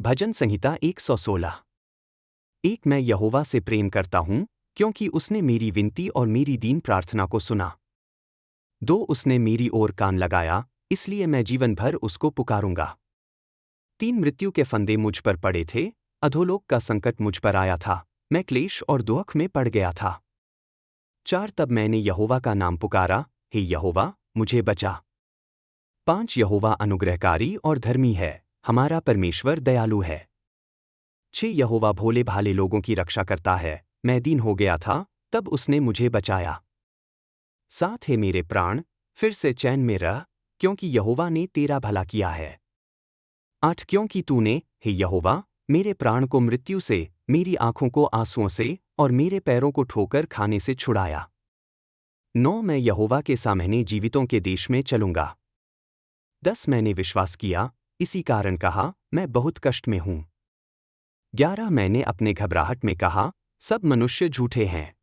भजन संहिता 116। एक मैं यहोवा से प्रेम करता हूँ, क्योंकि उसने मेरी विनती और मेरी दीन प्रार्थना को सुना। दो उसने मेरी ओर कान लगाया, इसलिए मैं जीवन भर उसको पुकारूंगा। तीन मृत्यु के फंदे मुझ पर पड़े थे, अधोलोक का संकट मुझ पर आया था, मैं क्लेश और दुख में पड़ गया था। चार तब मैंने यहोवा का नाम पुकारा, हे यहोवा, मुझे बचा। पांच यहोवा अनुग्रहकारी और धर्मी है, हमारा परमेश्वर दयालु है। छह यहोवा भोले भाले लोगों की रक्षा करता है, मैं दीन हो गया था, तब उसने मुझे बचाया। सात है मेरे प्राण, फिर से चैन में रह, क्योंकि यहोवा ने तेरा भला किया है। आठ क्योंकि तूने, हे यहोवा, मेरे प्राण को मृत्यु से, मेरी आंखों को आंसुओं से और मेरे पैरों को ठोकर खाने से छुड़ाया। नौ मैं यहोवा के सामने जीवितों के देश में चलूंगा। 10 मैंने विश्वास किया, इसी कारण कहा, मैं बहुत कष्ट में हूं। 11 मैंने अपने घबराहट में कहा, सब मनुष्य झूठे हैं।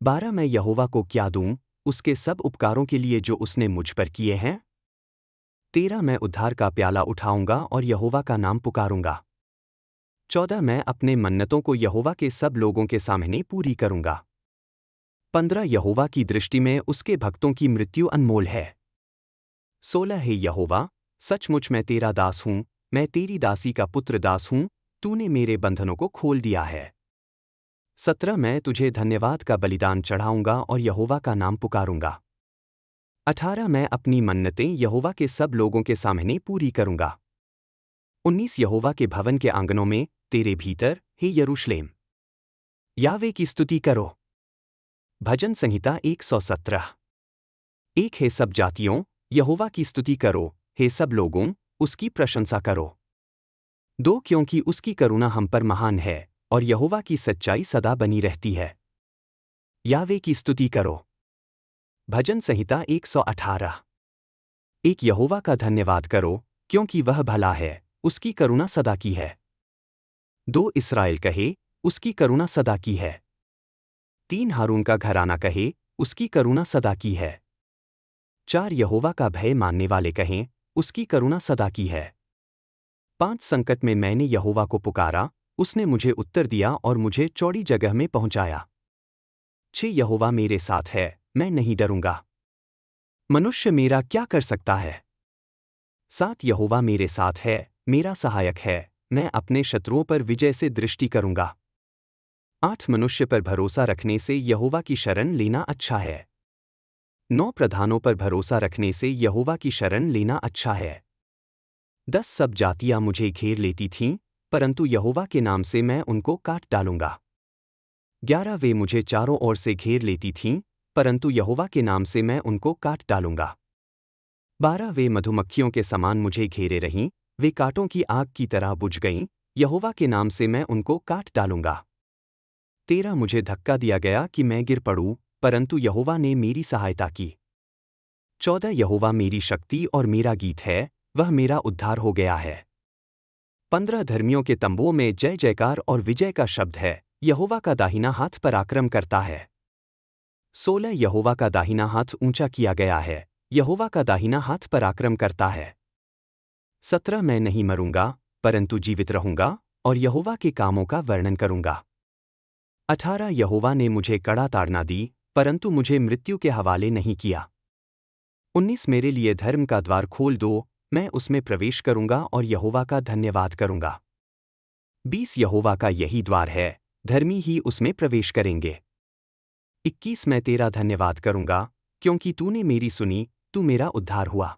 12 मैं यहोवा को क्या दूं, उसके सब उपकारों के लिए जो उसने मुझ पर किए हैं। 13 मैं उद्धार का प्याला उठाऊंगा और यहोवा का नाम पुकारूंगा। 14 मैं अपने मन्नतों को यहोवा के सब लोगों के सामने पूरी करूंगा। 15 यहोवा की दृष्टि में उसके भक्तों की मृत्यु अनमोल है। 16 हे यहोवा, सचमुच मैं तेरा दास हूं, मैं तेरी दासी का पुत्र दास हूं, तूने मेरे बंधनों को खोल दिया है। 17 मैं तुझे धन्यवाद का बलिदान चढ़ाऊंगा और यहोवा का नाम पुकारूंगा। 18 मैं अपनी मन्नतें यहोवा के सब लोगों के सामने पूरी करूंगा। 19 यहोवा के भवन के आंगनों में, तेरे भीतर, हे यरूशलेम, यावे की स्तुति करो। भजन संहिता 117। एक है सब जातियों, यहोवा की स्तुति करो, हे सब लोगों, उसकी प्रशंसा करो। दो क्योंकि उसकी करुणा हम पर महान है, और यहोवा की सच्चाई सदा बनी रहती है। यावे की स्तुति करो। भजन संहिता 118। एक यहोवा का धन्यवाद करो, क्योंकि वह भला है, उसकी करुणा सदा की है। दो इस्राएल कहे, उसकी करुणा सदा की है। तीन हारून का घराना कहे, उसकी करुणा सदा की है। चार यहोवा का भय मानने वाले कहें, उसकी करुणा सदा की है। पांच संकट में मैंने यहोवा को पुकारा, उसने मुझे उत्तर दिया और मुझे चौड़ी जगह में पहुंचाया। छह यहोवा मेरे साथ है, मैं नहीं डरूंगा। मनुष्य मेरा क्या कर सकता है। सात यहोवा मेरे साथ है, मेरा सहायक है, मैं अपने शत्रुओं पर विजय से दृष्टि करूंगा। आठ मनुष्य पर भरोसा रखने से यहोवा की शरण लेना अच्छा है। 9 प्रधानों पर भरोसा रखने से यहोवा की शरण लेना अच्छा है। 10 सब जातियां मुझे घेर लेती थीं, परंतु यहोवा के नाम से मैं उनको काट डालूंगा। 11 वे मुझे चारों ओर से घेर लेती थीं, परंतु यहोवा के नाम से मैं उनको काट डालूंगा। 12 वे मधुमक्खियों के समान मुझे घेरे रहीं, वे कांटों की आग की तरह बुझ गईं, यहोवा के नाम से मैं उनको काट डालूंगा। 13 मुझे धक्का दिया गया कि मैं गिर पड़ूं, परंतु यहोवा ने मेरी सहायता की। 14 यहोवा मेरी शक्ति और मेरा गीत है, वह मेरा उद्धार हो गया है। 15 धर्मियों के तंबुओं में जय जयकार और विजय का शब्द है, यहोवा का दाहिना हाथ पराक्रम करता है। 16 यहोवा का दाहिना हाथ ऊंचा किया गया है, यहोवा का दाहिना हाथ पराक्रम करता है। 17 मैं नहीं मरूंगा, परंतु जीवित रहूंगा, और यहोवा के कामों का वर्णन करूंगा। 18 यहोवा ने मुझे कड़ा ताड़ना दी, परंतु मुझे मृत्यु के हवाले नहीं किया। 19 मेरे लिए धर्म का द्वार खोल दो, मैं उसमें प्रवेश करूंगा और यहोवा का धन्यवाद करूंगा। 20 यहोवा का यही द्वार है, धर्मी ही उसमें प्रवेश करेंगे। 21 मैं तेरा धन्यवाद करूंगा, क्योंकि तूने मेरी सुनी, तू मेरा उद्धार हुआ।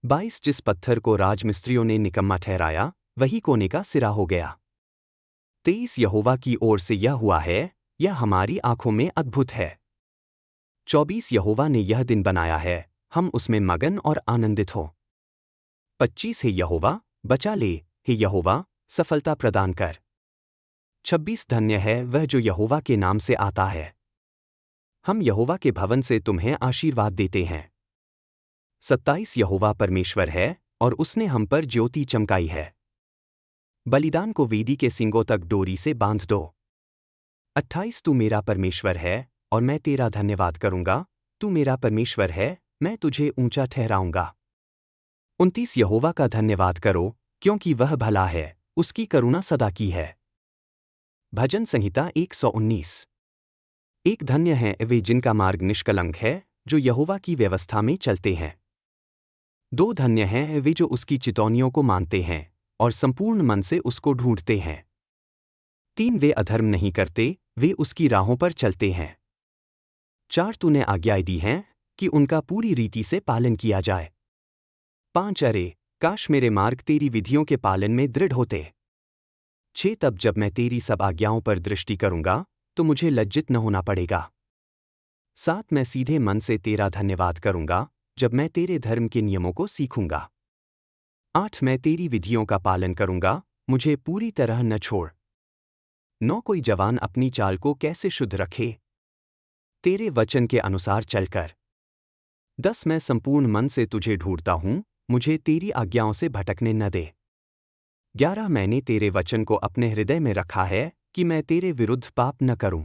22 जिस पत्थर को राजमिस्त्रियों ने निकम्मा ठहराया, वही कोने का सिरा हो गया। 23 यहोवा की ओर से यह हुआ है, यह हमारी आंखों में अद्भुत है। 24 यहोवा ने यह दिन बनाया है, हम उसमें मगन और आनंदित हों। 25 हे यहोवा, बचा ले, हे यहोवा, सफलता प्रदान कर। 26 धन्य है वह जो यहोवा के नाम से आता है। हम यहोवा के भवन से तुम्हें आशीर्वाद देते हैं। 27 यहोवा परमेश्वर है, और उसने हम पर ज्योति चमकाई है। बलिदान को वेदी के सींगों तक डोरी से बांध दो। 28 तू मेरा परमेश्वर है, और मैं तेरा धन्यवाद करूंगा, तू मेरा परमेश्वर है, मैं तुझे ऊंचा ठहराऊंगा। 29 यहोवा का धन्यवाद करो, क्योंकि वह भला है, उसकी करुणा सदा की है। भजन संहिता 119। एक धन्य हैं वे जिनका मार्ग निष्कलंक है, जो यहोवा की व्यवस्था में चलते हैं। दो धन्य हैं वे जो उसकी चितौनियों को मानते हैं और संपूर्ण मन से उसको ढूंढते हैं। तीन वे अधर्म नहीं करते, वे उसकी राहों पर चलते हैं। चार तूने आज्ञाएं दी हैं कि उनका पूरी रीति से पालन किया जाए। पांच अरे काश मेरे मार्ग तेरी विधियों के पालन में दृढ़ होते। छह तब जब मैं तेरी सब आज्ञाओं पर दृष्टि करूंगा तो मुझे लज्जित न होना पड़ेगा। सात मैं सीधे मन से तेरा धन्यवाद करूंगा जब मैं तेरे धर्म के नियमों को सीखूंगा। आठ मैं तेरी विधियों का पालन करूंगा, मुझे पूरी तरह न छोड़। नौ कोई जवान अपनी चाल को कैसे शुद्ध रखे, तेरे वचन के अनुसार चलकर। 10 मैं संपूर्ण मन से तुझे ढूंढता हूं, मुझे तेरी आज्ञाओं से भटकने न दे। 11 मैंने तेरे वचन को अपने हृदय में रखा है कि मैं तेरे विरुद्ध पाप न करूं।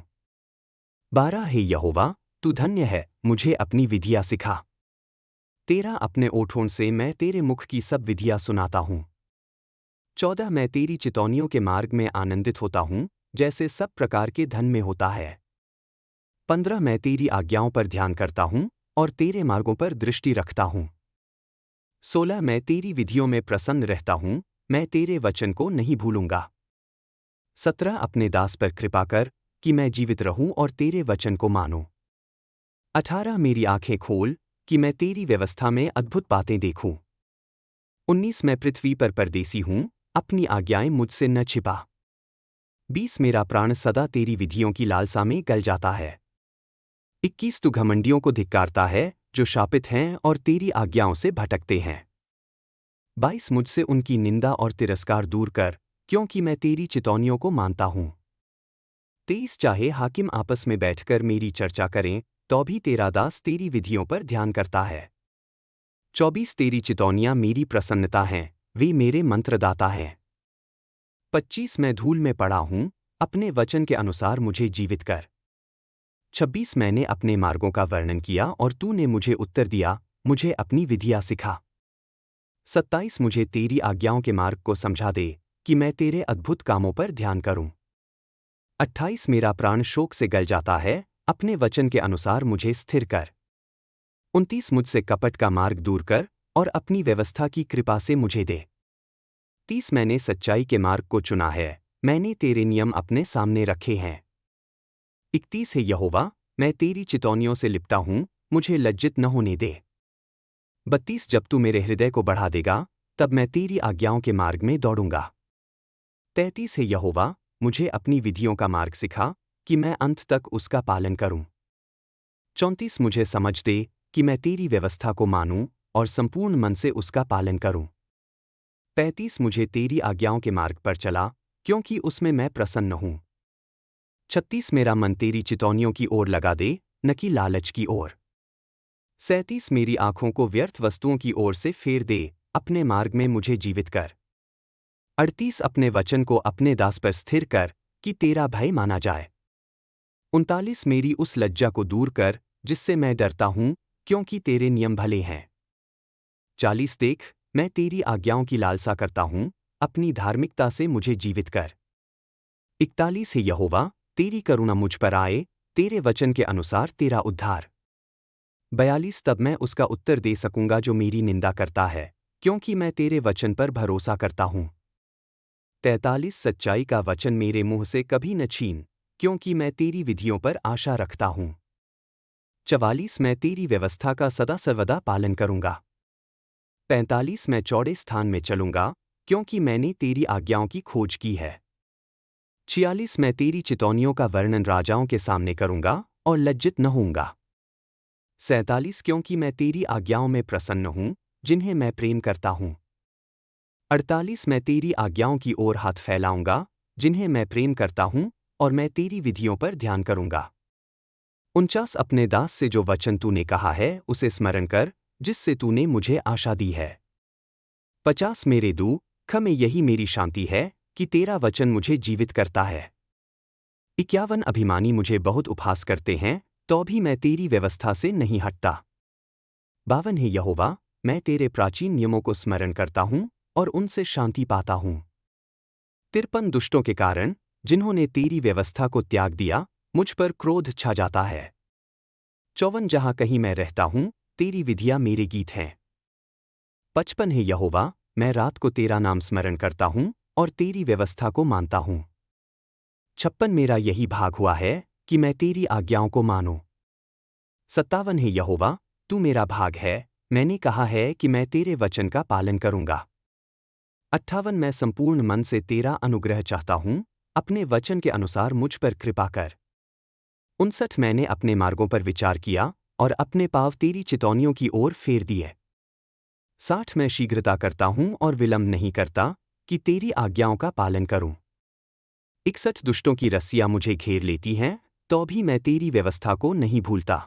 12 हे यहोवा, तू धन्य है, मुझे अपनी विधियां सिखा। 13 अपने ओठों से मैं तेरे मुख की सब विधियां सुनाता हूं। 14 मैं तेरी चितौनियों के मार्ग में आनंदित होता हूं, जैसे सब प्रकार के धन में होता है। 15 मैं तेरी आज्ञाओं पर ध्यान करता हूं और तेरे मार्गों पर दृष्टि रखता हूं। 16 मैं तेरी विधियों में प्रसन्न रहता हूं, मैं तेरे वचन को नहीं भूलूंगा। 17 अपने दास पर कृपा कर कि मैं जीवित रहूं और तेरे वचन को मानूं। 18 मेरी आंखें खोल कि मैं तेरी व्यवस्था में अद्भुत बातें देखूं। 19 मैं पृथ्वी पर परदेसी हूं, अपनी आज्ञाएं मुझसे न छिपा। 20 मेरा प्राण सदा तेरी विधियों की लालसा में गल जाता है। 21 तू घमंडियों को धिक्कारता है, जो शापित हैं और तेरी आज्ञाओं से भटकते हैं। 22 मुझसे उनकी निंदा और तिरस्कार दूर कर, क्योंकि मैं तेरी चितौनियों को मानता हूं। 23 चाहे हाकिम आपस में बैठकर मेरी चर्चा करें, तो भी तेरा दास तेरी विधियों पर ध्यान करता है। 24 तेरी चितौनियां मेरी प्रसन्नता हैं, वे मेरे मंत्रदाता हैं। 25 मैं धूल में पड़ा हूं, अपने वचन के अनुसार मुझे जीवित कर। 26 मैंने अपने मार्गों का वर्णन किया और तूने मुझे उत्तर दिया, मुझे अपनी विधियां सिखा। 27 मुझे तेरी आज्ञाओं के मार्ग को समझा दे, कि मैं तेरे अद्भुत कामों पर ध्यान करूं। 28 मेरा प्राण शोक से गल जाता है, अपने वचन के अनुसार मुझे स्थिर कर। 29 मुझसे कपट का मार्ग दूर कर और अपनी व्यवस्था की कृपा से मुझे दे। 30 मैंने सच्चाई के मार्ग को चुना है, मैंने तेरे नियम अपने सामने रखे हैं। 31 है यहोवा, मैं तेरी चितौनियों से लिपटा हूं, मुझे लज्जित न होने दे। 32 जब तू मेरे हृदय को बढ़ा देगा, तब मैं तेरी आज्ञाओं के मार्ग में दौड़ूंगा। 33 है यहोवा, मुझे अपनी विधियों का मार्ग सिखा, कि मैं अंत तक उसका पालन करूं। 34 मुझे समझ दे कि मैं तेरी व्यवस्था को मानूं और संपूर्ण मन से उसका पालन करूं। 35 मुझे तेरी आज्ञाओं के मार्ग पर चला, क्योंकि उसमें मैं प्रसन्न हूं। 36 मेरा मन तेरी चितौनियों की ओर लगा दे, न कि लालच की ओर। 37 मेरी आंखों को व्यर्थ वस्तुओं की ओर से फेर दे, अपने मार्ग में मुझे जीवित कर। 38 अपने वचन को अपने दास पर स्थिर कर, कि तेरा भय माना जाए। 39 मेरी उस लज्जा को दूर कर, जिससे मैं डरता हूं, क्योंकि तेरे नियम भले हैं। 40 देख, मैं तेरी आज्ञाओं की लालसा करता हूं, अपनी धार्मिकता से मुझे जीवित कर। 41 है यहोवा, तेरी करुणा मुझ पर आए, तेरे वचन के अनुसार तेरा उद्धार। 42 तब मैं उसका उत्तर दे सकूंगा जो मेरी निंदा करता है, क्योंकि मैं तेरे वचन पर भरोसा करता हूं। 43 सच्चाई का वचन मेरे मुंह से कभी न छीन, क्योंकि मैं तेरी विधियों पर आशा रखता हूं। 44 मैं तेरी व्यवस्था का सदा सर्वदा पालन करूंगा। 45 मैं चौड़े स्थान में चलूंगा, क्योंकि मैंने तेरी आज्ञाओं की खोज की है। 46 मैं तेरी चितौनियों का वर्णन राजाओं के सामने करूंगा और लज्जित न होऊंगा। 47 क्योंकि मैं तेरी आज्ञाओं में प्रसन्न हूं, जिन्हें मैं प्रेम करता हूं। 48 मैं तेरी आज्ञाओं की ओर हाथ फैलाऊंगा, जिन्हें मैं प्रेम करता हूं, और मैं तेरी विधियों पर ध्यान करूंगा। 49 अपने दास से जो वचन तूने कहा है उसे स्मरण कर, जिससे तूने मुझे आशा दी है। 50 मेरे दुख में यही मेरी शांति है, कि तेरा वचन मुझे जीवित करता है। 51 अभिमानी मुझे बहुत उपहास करते हैं, तो भी मैं तेरी व्यवस्था से नहीं हटता। 52 है यहोवा, मैं तेरे प्राचीन नियमों को स्मरण करता हूं, और उनसे शांति पाता हूँ। 53 दुष्टों के कारण, जिन्होंने तेरी व्यवस्था को त्याग दिया, मुझ पर क्रोध छा जाता है। 54 जहाँ कहीं मैं रहता हूँ, तेरी विधियाँ मेरे गीत हैं। 55 है यहोवा, मैं रात को तेरा नाम स्मरण करता हूँ और तेरी व्यवस्था को मानता हूँ। 56 मेरा यही भाग हुआ है कि मैं तेरी आज्ञाओं को मानूं। 57 है यहोवा, तू मेरा भाग है, मैंने कहा है कि मैं तेरे वचन का पालन करूंगा। 58 मैं संपूर्ण मन से तेरा अनुग्रह चाहता हूँ, अपने वचन के अनुसार मुझ पर कृपा कर। 59 मैंने अपने मार्गों पर विचार किया और अपने पाँव तेरी चितौनियों की ओर फेर दिए। 60 मैं शीघ्रता करता हूँ और विलंब नहीं करता कि तेरी आज्ञाओं का पालन करूं। 61 दुष्टों की रस्सियां मुझे घेर लेती हैं, तो भी मैं तेरी व्यवस्था को नहीं भूलता।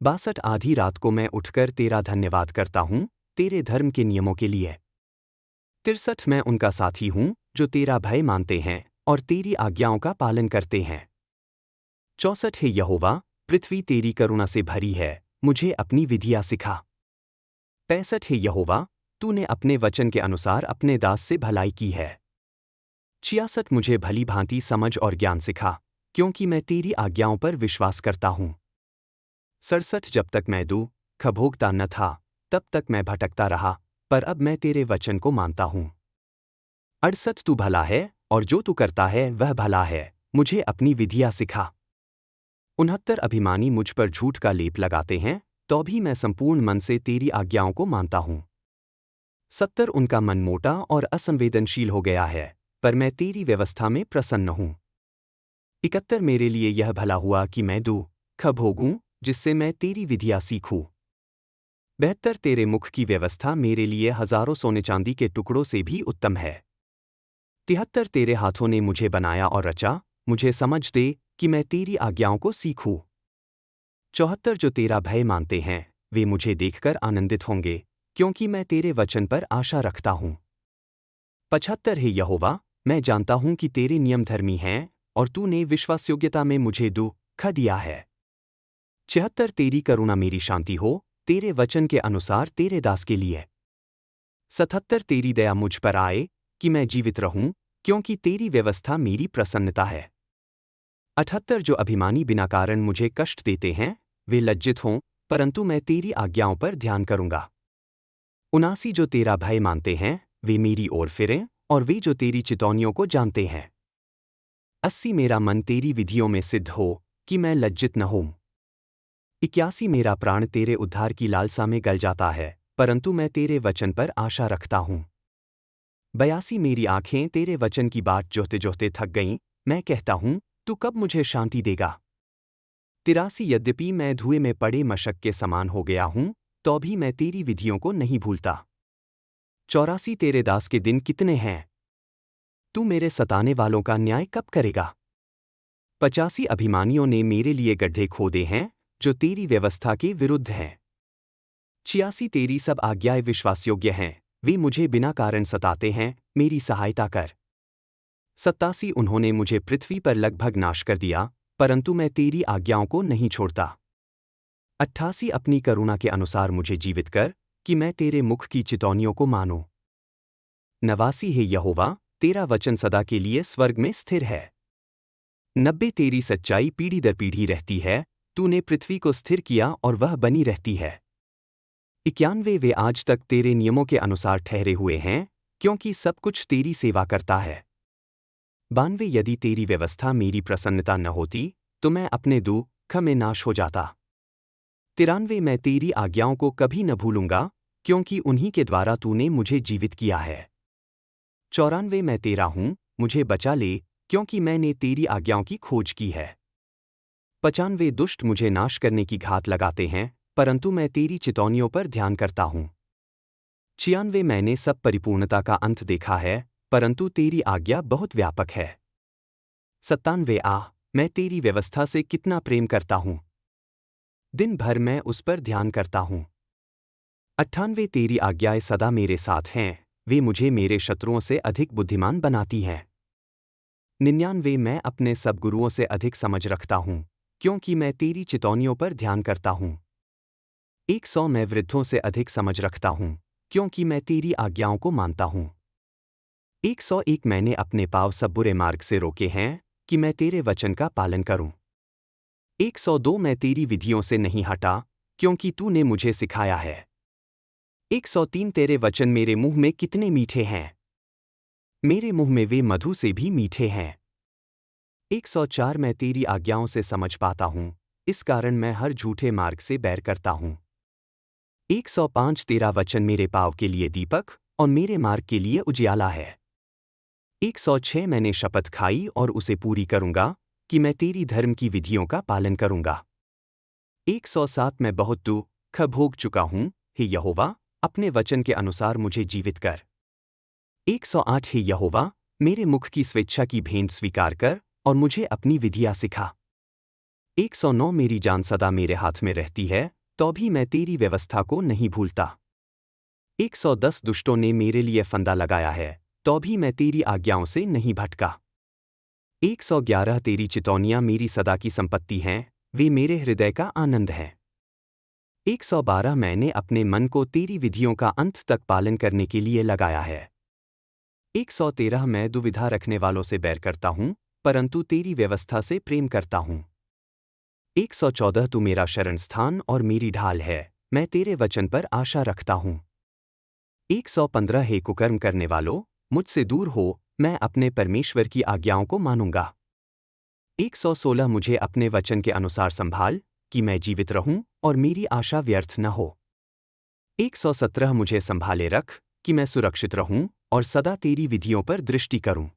62 आधी रात को मैं उठकर तेरा धन्यवाद करता हूँ, तेरे धर्म के नियमों के लिए। 63 मैं उनका साथी हूँ जो तेरा भय मानते हैं और तेरी आज्ञाओं का पालन करते हैं। 64 है यहोवा, पृथ्वी तेरी करुणा से भरी है, मुझे अपनी विधियाँ सिखा। 65 है यहोवा, तूने अपने वचन के अनुसार अपने दास से भलाई की है। 66 मुझे भली भांति समझ और ज्ञान सिखा, क्योंकि मैं तेरी आज्ञाओं पर विश्वास करता हूँ। 67 जब तक मैं दुख भोगता न था, तब तक मैं भटकता रहा, पर अब मैं तेरे वचन को मानता हूँ। 68 तू भला है और जो तू करता है वह भला है, मुझे अपनी विधियाँ सिखा। 69 अभिमानी मुझ पर झूठ का लेप लगाते हैं, तो भी मैं संपूर्ण मन से तेरी आज्ञाओं को मानता हूँ। 70 उनका मन मोटा और असंवेदनशील हो गया है, पर मैं तेरी व्यवस्था में प्रसन्न हूँ। 71 मेरे लिए यह भला हुआ कि मैं दुख भोगूं, जिससे मैं तेरी विधियाँ सीखूं। 72 तेरे मुख की व्यवस्था मेरे लिए हजारों सोने चांदी के टुकड़ों से भी उत्तम है। 73 तेरे हाथों ने मुझे बनाया और रचा, मुझे समझ दे कि मैं तेरी आज्ञाओं को सीखूं। 74 जो तेरा भय मानते हैं, वे मुझे देखकर आनंदित होंगे, क्योंकि मैं तेरे वचन पर आशा रखता हूँ। 75 हे यहोवा, मैं जानता हूँ कि तेरे नियम धर्मी हैं और तूने विश्वासयोग्यता में मुझे दुख दिया है। 76 तेरी करुणा मेरी शांति हो, तेरे वचन के अनुसार तेरे दास के लिए। 77 तेरी दया मुझ पर आए, कि मैं जीवित रहूं, क्योंकि तेरी व्यवस्था मेरी प्रसन्नता है। 78 जो अभिमानी बिना कारण मुझे कष्ट देते हैं, वे लज्जित हों, परंतु मैं तेरी आज्ञाओं पर ध्यान करूंगा। 79 जो तेरा भय मानते हैं, वे मेरी ओर फिरें, और वे जो तेरी चितौनियों को जानते हैं। 80 मेरा मन तेरी विधियों में सिद्ध हो, कि मैं लज्जित न होऊं। 81 मेरा प्राण तेरे उद्धार की लालसा में गल जाता है, परंतु मैं तेरे वचन पर आशा रखता हूँ। 82 मेरी आंखें तेरे वचन की बाट जोहते जोहते थक गईं, मैं कहता हूँ, तू कब मुझे शांति देगा। 83 यद्यपि मैं धुएं में पड़े मशक के समान हो गया हूँ, तो भी मैं तेरी विधियों को नहीं भूलता। 84 तेरे दास के दिन कितने हैं, तू मेरे सताने वालों का न्याय कब करेगा। 85 अभिमानियों ने मेरे लिए गड्ढे खोदे हैं, जो तेरी व्यवस्था के विरुद्ध हैं। 86 तेरी सब आज्ञाएं विश्वासयोग्य हैं, वे मुझे बिना कारण सताते हैं, मेरी सहायता कर। 87 उन्होंने मुझे पृथ्वी पर लगभग नाश कर दिया, परंतु मैं तेरी आज्ञाओं को नहीं छोड़ता। 88 अपनी करुणा के अनुसार मुझे जीवित कर, कि मैं तेरे मुख की चितौनियों को मानूं। 89 हे यहोवा, तेरा वचन सदा के लिए स्वर्ग में स्थिर है। 90 तेरी सच्चाई पीढ़ी दर पीढ़ी रहती है, तूने पृथ्वी को स्थिर किया और वह बनी रहती है। 91 वे आज तक तेरे नियमों के अनुसार ठहरे हुए हैं, क्योंकि सब कुछ तेरी सेवा करता है। 92 यदि तेरी व्यवस्था मेरी प्रसन्नता न होती, तो मैं अपने दुख में नाश हो जाता। 93 मैं तेरी आज्ञाओं को कभी न भूलूंगा, क्योंकि उन्हीं के द्वारा तूने मुझे जीवित किया है। 94 मैं तेरा हूँ, मुझे बचा ले, क्योंकि मैंने तेरी आज्ञाओं की खोज की है। 95 दुष्ट मुझे नाश करने की घात लगाते हैं, परंतु मैं तेरी चितौनियों पर ध्यान करता हूँ। 96 मैंने सब परिपूर्णता का अंत देखा है, परंतु तेरी आज्ञा बहुत व्यापक है। 97 मैं तेरी व्यवस्था से कितना प्रेम करता हूँ, दिन भर मैं उस पर ध्यान करता हूँ। 98 तेरी आज्ञाएं सदा मेरे साथ हैं, वे मुझे मेरे शत्रुओं से अधिक बुद्धिमान बनाती हैं। 99 मैं अपने सब गुरुओं से अधिक समझ रखता हूँ, क्योंकि मैं तेरी चितौनियों पर ध्यान करता हूँ। 100 मैं वृद्धों से अधिक समझ रखता हूँ, क्योंकि मैं तेरी आज्ञाओं को मानता हूँ। 101 मैंने अपने पाँव सब बुरे मार्ग से रोके हैं कि मैं तेरे वचन का पालन करूं। 102 मैं तेरी विधियों से नहीं हटा क्योंकि तूने मुझे सिखाया है। 103 तेरे वचन मेरे मुंह में कितने मीठे हैं, मेरे मुंह में वे मधु से भी मीठे हैं। 104 मैं तेरी आज्ञाओं से समझ पाता हूं, इस कारण मैं हर झूठे मार्ग से बैर करता हूं। 105 तेरा वचन मेरे पाँव के लिए दीपक और मेरे मार्ग के लिए उजियाला है। 106 मैंने शपथ खाई और उसे पूरी करूंगा कि मैं तेरी धर्म की विधियों का पालन करूंगा। 107 मैं बहुत दुख भोग चुका हूं, हे यहोवा, अपने वचन के अनुसार मुझे जीवित कर। 108 हे यहोवा, मेरे मुख की स्वेच्छा की भेंट स्वीकार कर और मुझे अपनी विधियाँ सिखा। 109 मेरी जान सदा मेरे हाथ में रहती है, तो भी मैं तेरी व्यवस्था को नहीं भूलता। 110 दुष्टों ने मेरे लिए फंदा लगाया है, तो भी मैं तेरी आज्ञाओं से नहीं भटका। 111 तेरी चितौनियां मेरी सदा की संपत्ति हैं, वे मेरे हृदय का आनंद हैं। 112 मैंने अपने मन को तेरी विधियों का अंत तक पालन करने के लिए लगाया है। 113 मैं दुविधा रखने वालों से बैर करता हूं, परंतु तेरी व्यवस्था से प्रेम करता हूं। 114 तू मेरा शरण स्थान और मेरी ढाल है, मैं तेरे वचन पर आशा रखता हूं। 115 हे कुकर्म करने वालों, मुझसे दूर हो, मैं अपने परमेश्वर की आज्ञाओं को मानूंगा। 116 मुझे अपने वचन के अनुसार संभाल, कि मैं जीवित रहूं और मेरी आशा व्यर्थ न हो। 117 मुझे संभाले रख, कि मैं सुरक्षित रहूं और सदा तेरी विधियों पर दृष्टि करूं।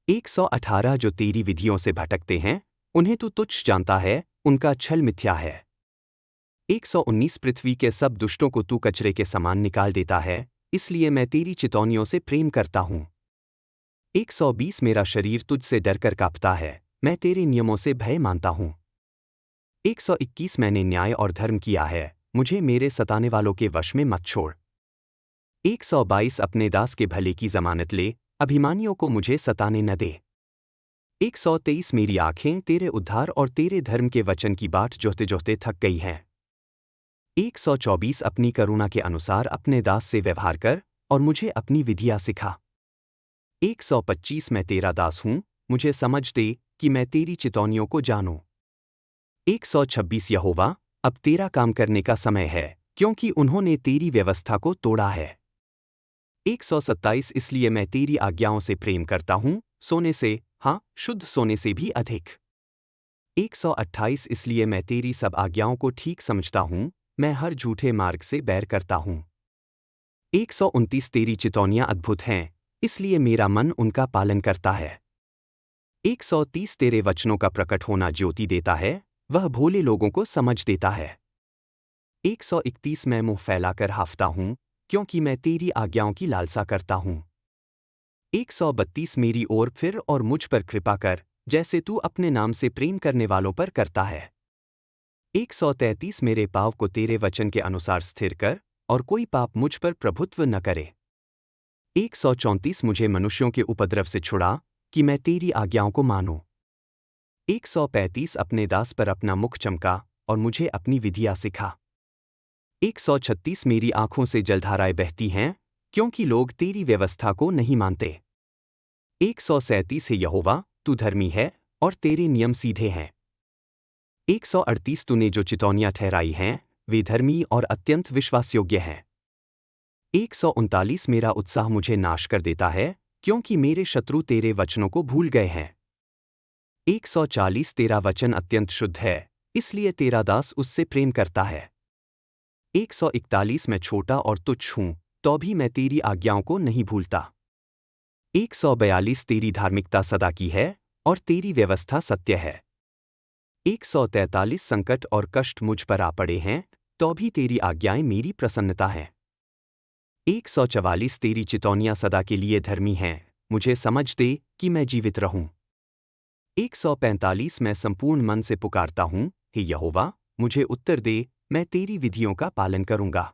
118 जो तेरी विधियों से भटकते हैं, उन्हें तू तुच्छ जानता है, उनका छल मिथ्या है। 119 पृथ्वी के सब दुष्टों को तू कचरे के समान निकाल देता है, इसलिए मैं तेरी चितौनियों से प्रेम करता हूं। 120 मेरा शरीर तुझसे डरकर कांपता है, मैं तेरे नियमों से भय मानता हूं। 121 मैंने न्याय और धर्म किया है, मुझे मेरे सताने वालों के वश में मत छोड़। 122 अपने दास के भले की जमानत ले, अभिमानियों को मुझे सताने न दे। 123 मेरी आंखें तेरे उद्धार और तेरे धर्म के वचन की बाट जोहते जोहते थक गई हैं। 124 अपनी करुणा के अनुसार अपने दास से व्यवहार कर और मुझे अपनी विधियाँ सिखा। 125 मैं तेरा दास हूँ, मुझे समझ दे कि मैं तेरी चितौनियों को जानूं। 126 यहोवा, अब तेरा काम करने का समय है, क्योंकि उन्होंने तेरी व्यवस्था को तोड़ा है। 127 इसलिए मैं तेरी आज्ञाओं से प्रेम करता हूँ, सोने से, हाँ, शुद्ध सोने से भी अधिक। 128 इसलिए मैं तेरी सब आज्ञाओं को ठीक समझता हूँ, मैं हर झूठे मार्ग से बैर करता हूँ। 129 तेरी चितौनियां अद्भुत हैं, इसलिए मेरा मन उनका पालन करता है। 130 तेरे वचनों का प्रकट होना ज्योति देता है, वह भोले लोगों को समझ देता है। 131 मैं मुंह फैलाकर हाफता हूँ, क्योंकि मैं तेरी आज्ञाओं की लालसा करता हूँ। 132 मेरी ओर फिर और मुझ पर कृपा कर, जैसे तू अपने नाम से प्रेम करने वालों पर करता है। 133 मेरे पाँव को तेरे वचन के अनुसार स्थिर कर, और कोई पाप मुझ पर प्रभुत्व न करे। 134 मुझे मनुष्यों के उपद्रव से छुड़ा, कि मैं तेरी आज्ञाओं को मानूं। 135 अपने दास पर अपना मुख चमका और मुझे अपनी विधियाँ सिखा। 136 मेरी आंखों से जलधाराएं बहती हैं, क्योंकि लोग तेरी व्यवस्था को नहीं मानते। 137 है यहोवा, तू धर्मी है और तेरे नियम सीधे हैं। 138 तूने जो चितौनियां ठहराई हैं, वे धर्मी और अत्यंत विश्वासयोग्य हैं। 139 मेरा उत्साह मुझे नाश कर देता है, क्योंकि मेरे शत्रु तेरे वचनों को भूल गए हैं। 140 तेरा वचन अत्यंत शुद्ध है, इसलिए तेरा दास उससे प्रेम करता है। 141 मैं छोटा और तुच्छ हूं, तो भी मैं तेरी आज्ञाओं को नहीं भूलता। 142 तेरी धार्मिकता सदा की है और तेरी व्यवस्था सत्य है। 143 संकट और कष्ट मुझ पर आ पड़े हैं, तो भी तेरी आज्ञाएं मेरी प्रसन्नता हैं। 144 तेरी चितौनियां सदा के लिए धर्मी हैं, मुझे समझ दे कि मैं जीवित रहूं। 145 मैं संपूर्ण मन से पुकारता हूं, हे यहोवा, मुझे उत्तर दे, मैं तेरी विधियों का पालन करूंगा।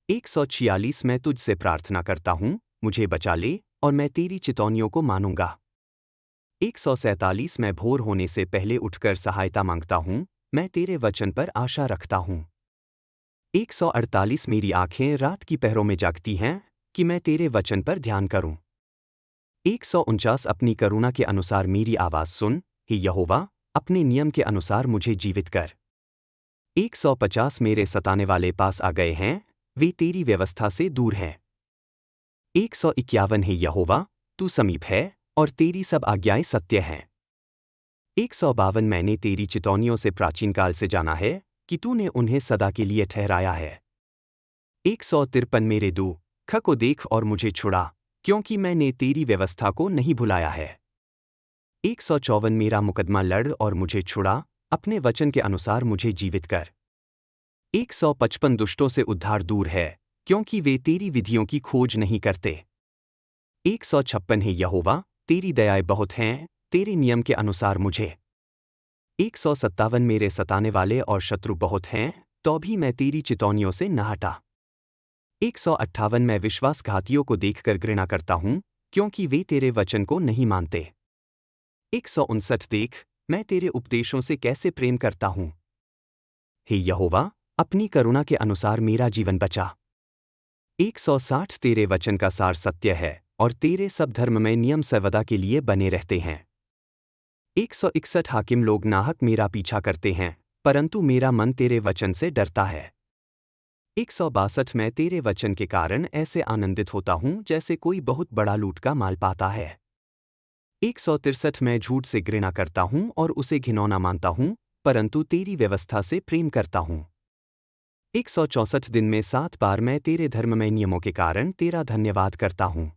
146 मैं तुझसे प्रार्थना करता हूं, मुझे बचा ले और मैं तेरी चितौनियों को मानूंगा। 147 मैं भोर होने से पहले उठकर सहायता मांगता हूं, मैं तेरे वचन पर आशा रखता हूं। 148 मेरी आंखें रात की पहरों में जागती हैं कि मैं तेरे वचन पर ध्यान करूं। 149 अपनी करुणा के अनुसार मेरी आवाज़ सुन, हे यहोवा, अपने नियम के अनुसार मुझे जीवित कर। 150 मेरे सताने वाले पास आ गए हैं, वे तेरी व्यवस्था से दूर हैं। 151 हे यहोवा, तू समीप है और तेरी सब आज्ञाएं सत्य हैं। 152 मैंने तेरी चितौनियों से प्राचीन काल से जाना है कि तूने उन्हें सदा के लिए ठहराया है। 153 मेरे दुख को देख और मुझे छुड़ा, क्योंकि मैंने तेरी व्यवस्था को नहीं भुलाया है। 154 मेरा मुकदमा लड़ और मुझे छुड़ा, अपने वचन के अनुसार मुझे जीवित कर। 155 दुष्टों से उद्धार दूर है, क्योंकि वे तेरी विधियों की खोज नहीं करते। 156 हे यहोवा, तेरी दयाएं बहुत हैं, तेरे नियम के अनुसार मुझे। 157 मेरे सताने वाले और शत्रु बहुत हैं, तो भी मैं तेरी चितौनियों से न हटा। 158 मैं विश्वासघातियों को देखकर घृणा करता हूं, क्योंकि वे तेरे वचन को नहीं मानते। 159 देख, मैं तेरे उपदेशों से कैसे प्रेम करता हूं। हे यहोवा, अपनी करुणा के अनुसार मेरा जीवन बचा। 160 तेरे वचन का सार सत्य है और तेरे सब धर्ममय नियम सर्वदा के लिए बने रहते हैं। 161 हाकिम लोग नाहक मेरा पीछा करते हैं, परंतु मेरा मन तेरे वचन से डरता है। 162 मैं तेरे वचन के कारण ऐसे आनंदित होता हूं जैसे कोई बहुत बड़ा लूट का माल पाता है। 163 मैं झूठ से घृणा करता हूं और उसे घिनौना मानता हूं, परंतु तेरी व्यवस्था से प्रेम करता हूं। 164 दिन में 7 बार मैं तेरे धर्ममय नियमों के कारण तेरा धन्यवाद करता हूं।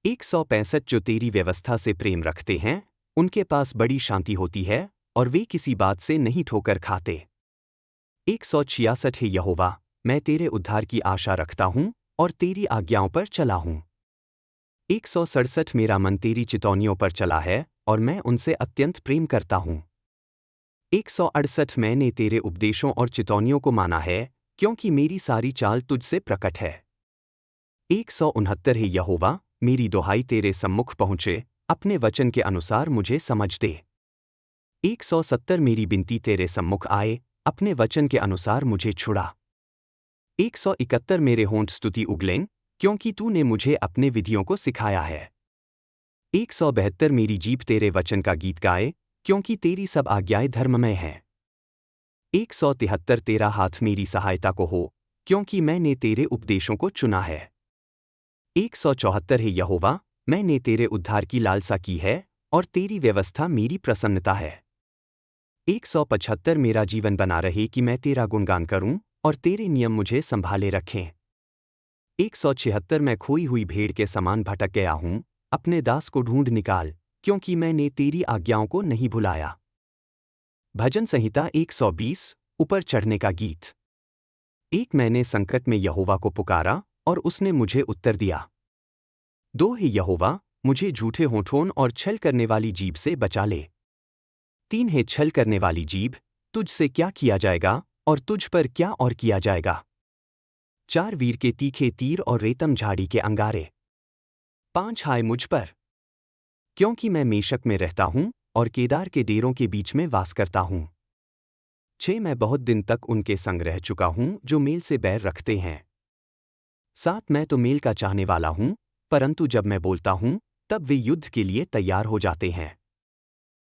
165 जो तेरी व्यवस्था से प्रेम रखते हैं, उनके पास बड़ी शांति होती है और वे किसी बात से नहीं ठोकर खाते। 166 हे यहोवा, मैं तेरे उद्धार की आशा रखता हूं और तेरी आज्ञाओं पर चला हूं। 167 मेरा मन तेरी चितौनियों पर चला है और मैं उनसे अत्यंत प्रेम करता हूं। 168 मैंने तेरे उपदेशों और चितौनियों को माना है, क्योंकि मेरी सारी चाल तुझसे प्रकट है। 169 हे यहोवा, मेरी दुहाई तेरे सम्मुख पहुँचे, अपने वचन के अनुसार मुझे समझ दे। 170 मेरी बिनती तेरे सम्मुख आए, अपने वचन के अनुसार मुझे छुड़ा। 171 मेरे होंठ स्तुति उगलें, क्योंकि तूने मुझे अपने विधियों को सिखाया है। 172 मेरी जीभ तेरे वचन का गीत गाए, क्योंकि तेरी सब आज्ञाएं धर्ममय हैं। 173 तेरा हाथ मेरी सहायता को हो, क्योंकि मैंने तेरे उपदेशों को चुना है। 174 हे यहोवा, मैंने तेरे उद्धार की लालसा की है और तेरी व्यवस्था मेरी प्रसन्नता है। 175 मेरा जीवन बना रहे कि मैं तेरा गुणगान करूं और तेरे नियम मुझे संभाले रखें। 176 मैं खोई हुई भेड़ के समान भटक गया हूं, अपने दास को ढूंढ निकाल, क्योंकि मैंने तेरी आज्ञाओं को नहीं भुलाया। भजन संहिता 120 ऊपर चढ़ने का गीत। एक मैंने संकट में यहोवा को पुकारा और उसने मुझे उत्तर दिया। 2 हे यहोवा, मुझे झूठे होठों और छल करने वाली जीभ से बचा ले। 3 हे छल करने वाली जीभ, तुझ से क्या किया जाएगा और तुझ पर क्या और किया जाएगा। 4 वीर के तीखे तीर और रेतम झाड़ी के अंगारे। 5 हाय मुझ पर, क्योंकि मैं मेशक में रहता हूं और केदार के डेरों के बीच में वास करता हूं। 6 मैं बहुत दिन तक उनके संग रह चुका हूं जो मेल से बैर रखते हैं। 7 मैं तो मेल का चाहने वाला हूं, परंतु जब मैं बोलता हूं, तब वे युद्ध के लिए तैयार हो जाते हैं।